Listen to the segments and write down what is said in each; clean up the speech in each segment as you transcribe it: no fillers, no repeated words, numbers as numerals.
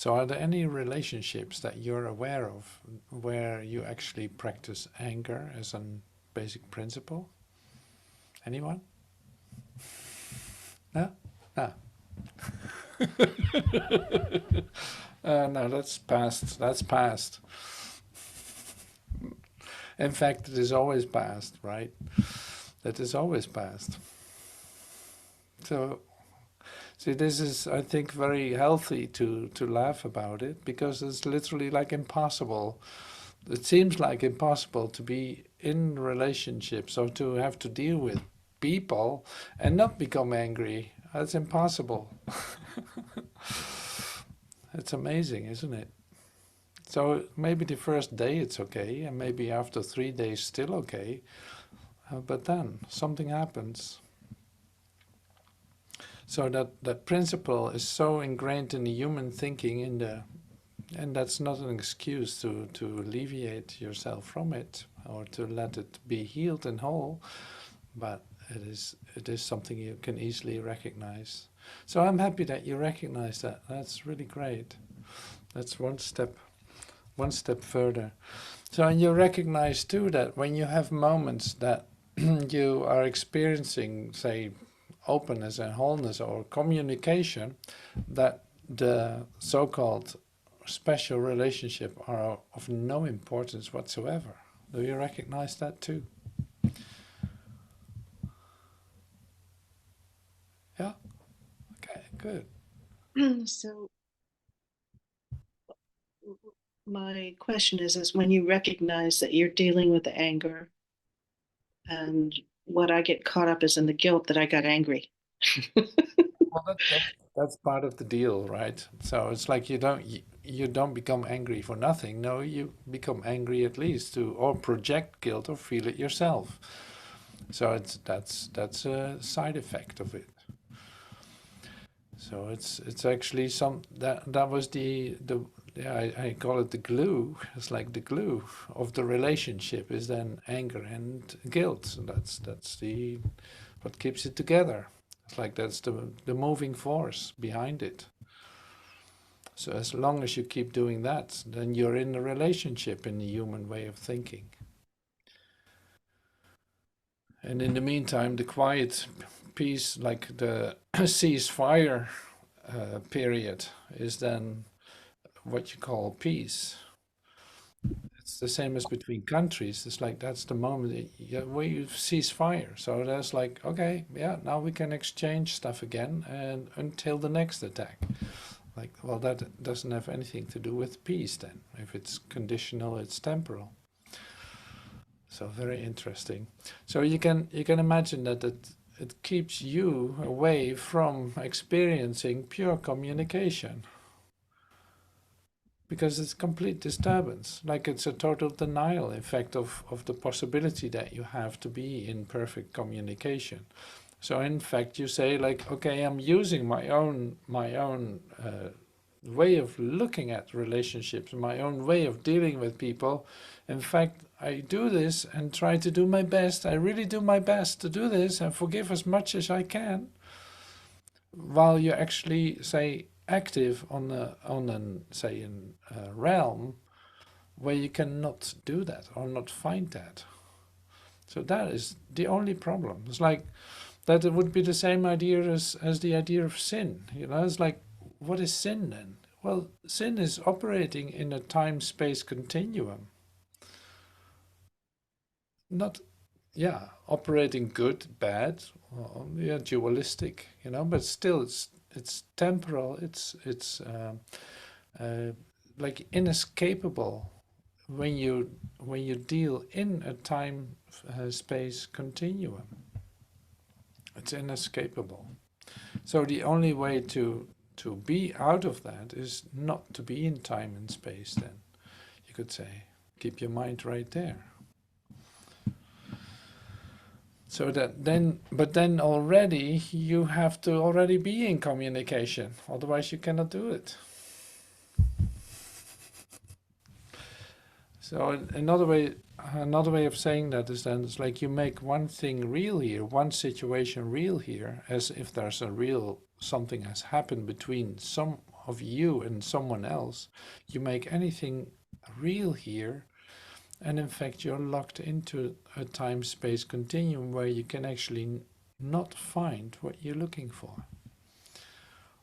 So are there any relationships that you're aware of where you actually practice anger as a basic principle? Anyone? No? No. No, that's past. That's past. In fact, it is always past, right? That is always past. So, see, this is, I think, very healthy to laugh about it because it's literally like impossible. It seems like impossible to be in relationships or to have to deal with people and not become angry. That's impossible. It's amazing, isn't it? So maybe the first day it's okay, and maybe after 3 days still okay, but then something happens. So that principle is so ingrained in the human thinking, and that's not an excuse to alleviate yourself from it or to let it be healed and whole, but it is something you can easily recognize. So I'm happy that you recognize that. That's really great. That's one step further. So and you recognize too that when you have moments that you are experiencing, say, openness and wholeness or communication, that the so-called special relationship are of no importance whatsoever. Do you recognize that too? Yeah? Okay, good. So my question is when you recognize that you're dealing with the anger, and what I get caught up is in the guilt that I got angry. Well, that's part of the deal, right? So it's like you don't become angry for nothing. No, you become angry at least to or project guilt or feel it yourself. So that's a side effect of it. So it's actually that was the yeah, I call it the glue. It's like the glue of the relationship is then anger and guilt. So that's the what keeps it together. It's like that's the moving force behind it. So as long as you keep doing that, then you're in a relationship in the human way of thinking. And in the meantime, the quiet peace, like the ceasefire period, is then what you call peace. It's the same as between countries. It's like that's the moment where you cease fire. So that's like, okay, yeah, now we can exchange stuff again and until the next attack. Like, well, that doesn't have anything to do with peace then. If it's conditional, it's temporal. So very interesting. So you can imagine that it keeps you away from experiencing pure communication because it's complete disturbance. Like it's a total denial, in fact, of the possibility that you have to be in perfect communication. So in fact, you say like, okay, I'm using my own way of looking at relationships, my own way of dealing with people. In fact, I do this and try to do my best. I really do my best to do this and forgive as much as I can, while you actually say active on an say in a realm where you cannot do that or not find that. So that is the only problem. It's like that it would be the same idea as the idea of sin. It's like, what is sin then? Well, sin is operating in a time-space continuum. Not, yeah, operating good, bad, yeah, dualistic, but still it's temporal, it's uh, like inescapable when you deal in a time space continuum. It's inescapable. So the only way to be out of that is not to be in time and space then. You could say, keep your mind right there. So that then, but then already you have to already be in communication, otherwise you cannot do it. So another way of saying that is then it's like you make one thing real here, one situation real here, as if there's a real something has happened between of you and someone else, you make anything real here. And in fact, you're locked into a time-space continuum where you can actually not find what you're looking for,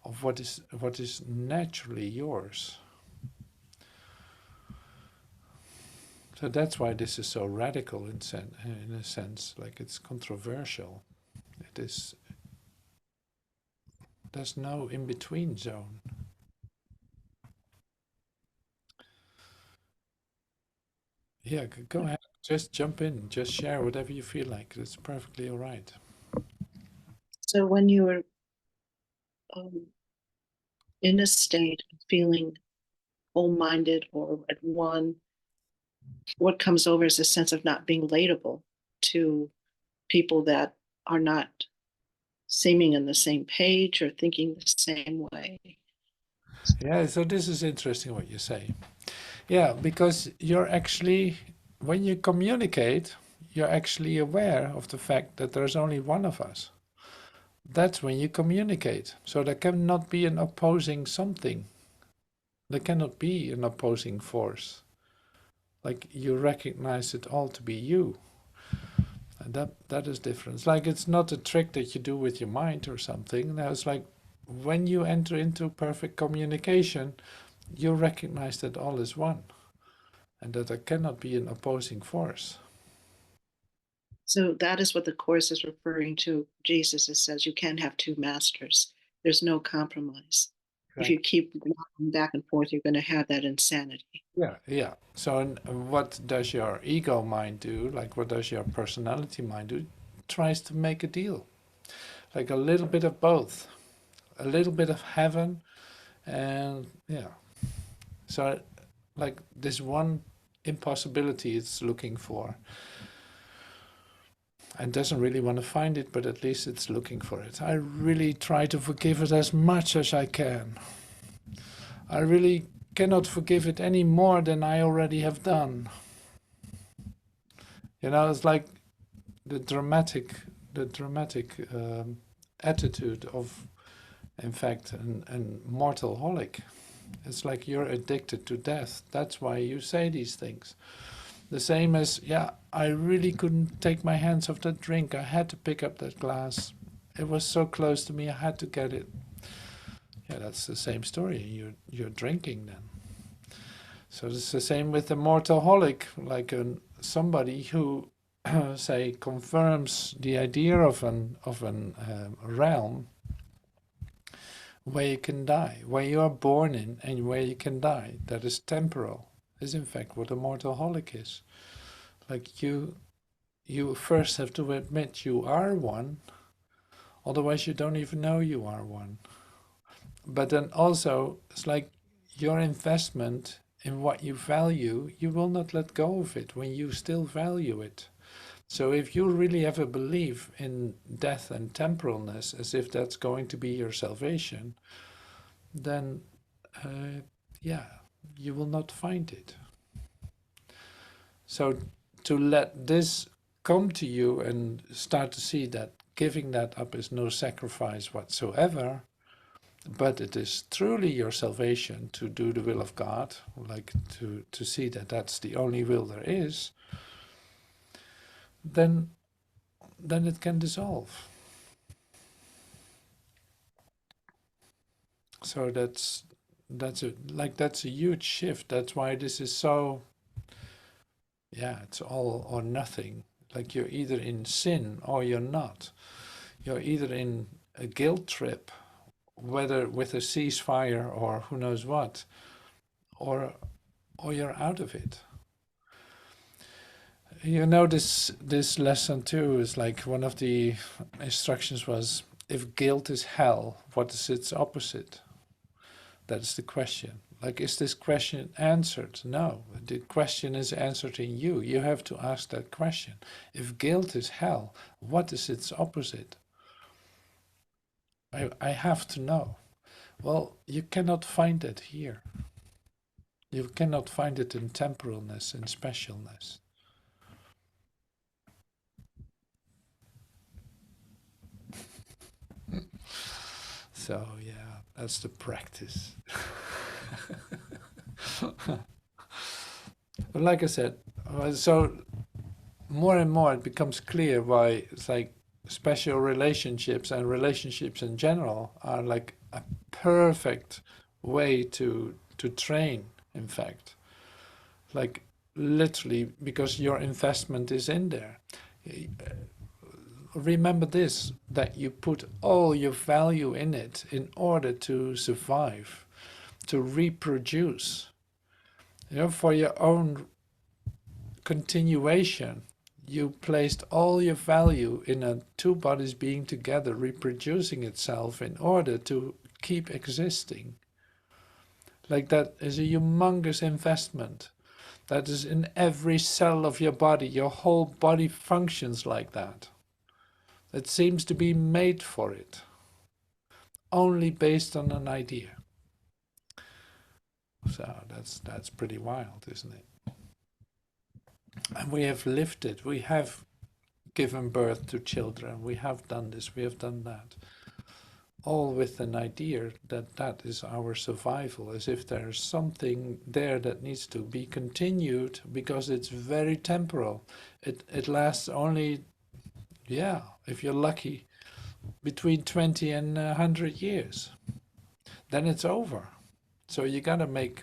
of what is naturally yours. So that's why this is so radical in a sense, like it's controversial. It is. There's no in-between zone. Yeah, go ahead. Just jump in. Just share whatever you feel like. It's perfectly all right. So when you were um, in a state of feeling whole-minded or at one, what comes over is a sense of not being relatable to people that are not seeming on the same page or thinking the same way. Yeah, so this is interesting what you say. Yeah, because you're actually, when you communicate, you're actually aware of the fact that there's only one of us. That's when you communicate. So there cannot be an opposing something. There cannot be an opposing force. Like you recognize it all to be you. And that is different. It's like it's not a trick that you do with your mind or something. Now it's like when you enter into perfect communication, you recognize that all is one and that there cannot be an opposing force. So that is what the Course is referring to. Jesus, it says you can't have two masters. There's no compromise. If Right. you keep walking back and forth, you're going to have that insanity. Yeah, yeah. So what does your ego mind do? Like what does your personality mind do? It tries to make a deal. Like a little bit of both. A little bit of heaven and yeah. So like this one impossibility it's looking for and doesn't really want to find it, but at least it's looking for it. I really try to forgive it as much as I can. I really cannot forgive it any more than I already have done. You know, it's like the dramatic attitude of, in fact, an mortal holic. It's like you're addicted to death. That's why you say these things. The same as, yeah, I really couldn't take my hands off that drink. I had to pick up that glass. It was so close to me, I had to get it. Yeah, that's the same story. You're drinking then. So it's the same with the mortalholic, like somebody who, say, confirms the idea of an realm where you can die, where you are born in, and where you can die. That is temporal. Is in fact what a mortalholic is. Like you first have to admit you are one, otherwise you don't even know you are one. But then also, it's like your investment in what you value, you will not let go of it when you still value it. So if you really have a belief in death and temporalness as if that's going to be your salvation, then yeah, you will not find it. So to let this come to you and start to see that giving that up is no sacrifice whatsoever, but it is truly your salvation to do the will of God, like to see that that's the only will there is, then it can dissolve. So that's a huge shift. That's why this is so, yeah, it's all or nothing. Like you're either in sin or you're not. You're either in a guilt trip, whether with a ceasefire or who knows what, or you're out of it. You know, this lesson too is like one of the instructions was, if guilt is hell, what is its opposite? That's the question. Like, is this question answered? No, the question is answered in you. You have to ask that question. If guilt is hell, what is its opposite? I have to know. Well, you cannot find it here. You cannot find it in temporalness and specialness. So yeah, That's the practice. But like I said, so more and more it becomes clear why it's like special relationships and relationships in general are like a perfect way to train, in fact. Like literally because your investment is in there. Remember this, that you put all your value in it in order to survive, to reproduce, for your own continuation. You placed all your value in a two bodies being together, reproducing itself in order to keep existing. Like that is a humongous investment. That is in every cell of your body. Your whole body functions like that. It seems to be made for it, only based on an idea. So that's pretty wild, isn't it? And we have lived it. We have given birth to children. We have done this. We have done that. All with an idea that that is our survival, as if there's something there that needs to be continued because it's very temporal. It lasts only, yeah, if you're lucky, between 20 and 100 years. Then it's over. So you gotta make,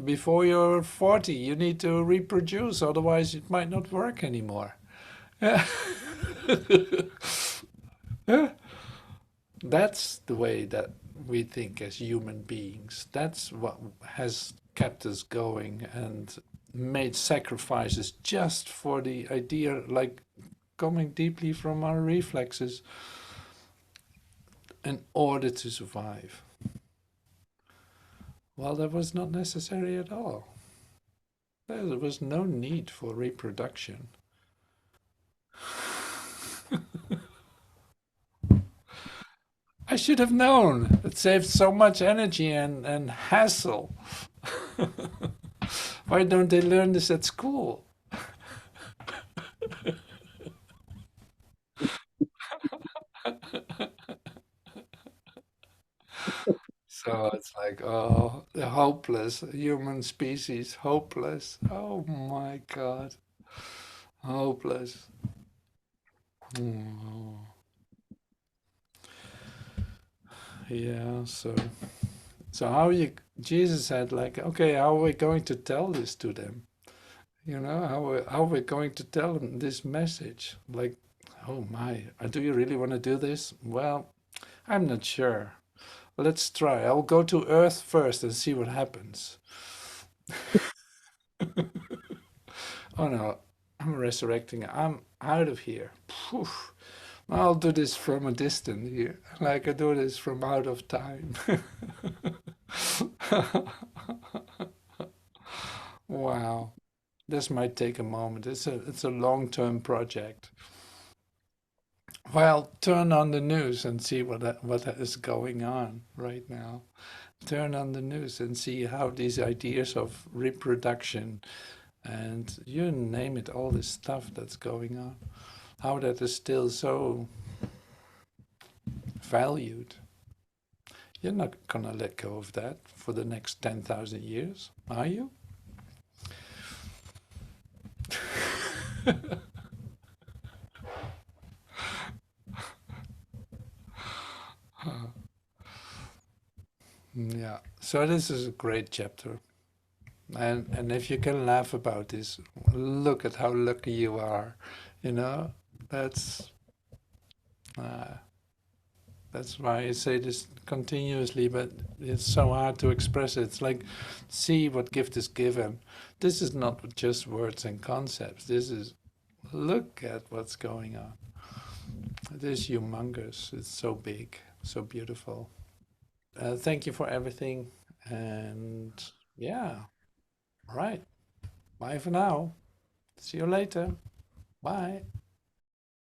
before you're 40, you need to reproduce, otherwise it might not work anymore. That's the way that we think as human beings. That's what has kept us going and made sacrifices just for the idea, like coming deeply from our reflexes in order to survive. Well, that was not necessary at all. There was no need for reproduction. I should have known. It saves so much energy and hassle. Why don't they learn this at school? So it's like, oh, the hopeless human species, hopeless. Oh my God, hopeless. Oh, yeah, so how you, Jesus said, like, okay, how are we going to tell this to them? How are we going to tell them this message? Like, oh my, do you really want to do this? Well, I'm not sure. Let's try. I'll go to Earth first and see what happens. Oh no, I'm resurrecting. I'm out of here. Phew. I'll do this from a distance here, like I do this from out of time. Wow, this might take a moment. It's a long-term project. Well, turn on the news and see what is going on right now. Turn on the news and see how these ideas of reproduction and you name it, all this stuff that's going on, how that is still so valued. You're not gonna let go of that for the next 10,000 years, are you? Yeah. So this is a great chapter. And if you can laugh about this, look at how lucky you are. You know, that's uh, that's why I say this continuously, but it's so hard to express it. It's like, see what gift is given. This is not just words and concepts. This is, look at what's going on. It is humongous. It's so big, so beautiful. Thank you for everything. And yeah, all right. Bye for now. See you later. Bye.